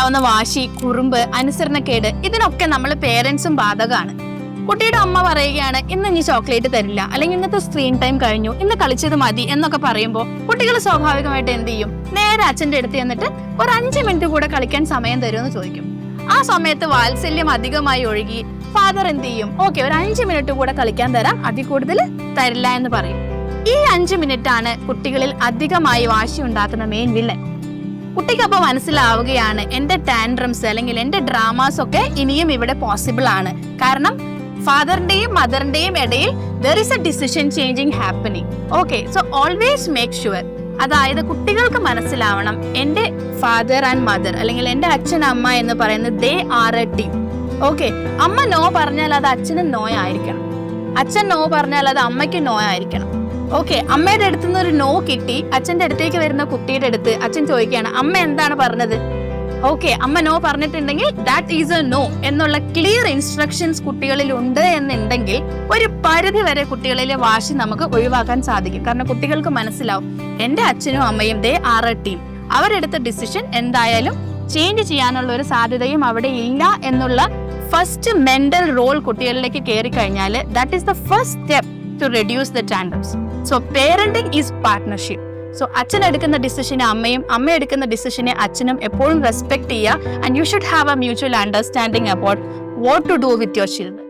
ഉണ്ടാവുന്ന വാശി, കുറുമ്പ്, അനുസരണക്കേട് ഇതിനൊക്കെ നമ്മൾ പേരൻസും ബാധകമാണ്. കുട്ടിയുടെ അമ്മ പറയുകയാണ് ഇന്ന് നീ ചോക്ലേറ്റ് തരില്ല, അല്ലെങ്കിൽ ഇന്നത്തെ സ്ക്രീൻ ടൈം കഴിഞ്ഞു, ഇന്ന് കളിച്ചത് മതി എന്നൊക്കെ പറയുമ്പോൾ കുട്ടികൾ സ്വാഭാവികമായിട്ട് എന്ത് ചെയ്യും? നേരെ അച്ഛൻ്റെ അടുത്ത് ചെന്നിട്ട് ഒരു 5 മിനിറ്റ് കൂടെ കളിക്കാൻ സമയം തരുമെന്ന് ചോദിക്കും. ആ സമയത്ത് വാത്സല്യം അധികമായി ഒഴുകി ഫാദർ എന്ത് ചെയ്യും? ഓക്കെ, ഒരു 5 മിനിറ്റ് കൂടെ കളിക്കാൻ തരാം, അതിൽ കൂടുതൽ തരില്ല എന്ന് പറയും. ഈ 5 മിനിറ്റാണ് കുട്ടികളിൽ അധികമായി വാശി ഉണ്ടാക്കുന്ന മെയിൻ വില്ലൻ. കുട്ടിക്കപ്പോൾ മനസ്സിലാവുകയാണ് എന്റെ ടാൻഡ്രംസ് അല്ലെങ്കിൽ എന്റെ ഡ്രാമാസ് ഒക്കെ ഇനിയും ഇവിടെ പോസിബിൾ ആണ്. കാരണം ഫാദറിന്റെയും മദറിന്റെയും ഇടയിൽ there is a decision changing happening. Okay, so always make sure, അതായത് കുട്ടികൾക്ക് മനസ്സിലാവണം എന്റെ ഫാദർ ആൻഡ് മദർ അല്ലെങ്കിൽ എന്റെ അച്ഛൻ അമ്മ എന്ന് പറയുന്നത് they are a team. Okay, അമ്മ നോ പറഞ്ഞാൽ അത് അച്ഛനും നോ ആയിരിക്കണം, അച്ഛൻ നോ പറഞ്ഞാൽ അത് അമ്മയ്ക്ക് നോ ആയിരിക്കണം. ഓക്കെ, അമ്മയുടെ അടുത്ത് നിന്ന് ഒരു നോ കിട്ടി, അച്ഛന്റെ അടുത്തേക്ക് വരുന്ന കുട്ടിയുടെ അടുത്ത് അച്ഛൻ ചോദിക്കുകയാണ് അമ്മ എന്താണ് പറഞ്ഞത്? ഓക്കെ, അമ്മ നോ പറഞ്ഞിട്ടുണ്ടെങ്കിൽ ദാറ്റ് ഈസ് എ നോ എന്നുള്ള ക്ലിയർ ഇൻസ്ട്രക്ഷൻസ് കുട്ടികളിൽ ഉണ്ട് എന്നുണ്ടെങ്കിൽ ഒരു പരിധി വരെ കുട്ടികളിലെ വാശി നമുക്ക് ഒഴിവാക്കാൻ സാധിക്കും. കാരണം കുട്ടികൾക്ക് മനസ്സിലാവും എന്റെ അച്ഛനും അമ്മയും ദേ ആർ എ ടീം, അവരെടുത്ത ഡിസിഷൻ എന്തായാലും ചേഞ്ച് ചെയ്യാനുള്ള ഒരു സാധ്യതയും അവിടെ ഇല്ല എന്നുള്ള ഫസ്റ്റ് മെന്റൽ റോൾ കുട്ടികളിലേക്ക് കയറി കഴിഞ്ഞാൽ that is the first step to reduce the tantrums. So parenting is partnership. So അച്ഛൻ എടുക്കുന്ന ഡിസിഷനെ അമ്മയും, അമ്മ എടുക്കുന്ന ഡിസിഷനെ അച്ഛനും എപ്പോഴും റെസ്പെക്ട് ചെയ്യുക. And you should have a mutual understanding about what to do with your children.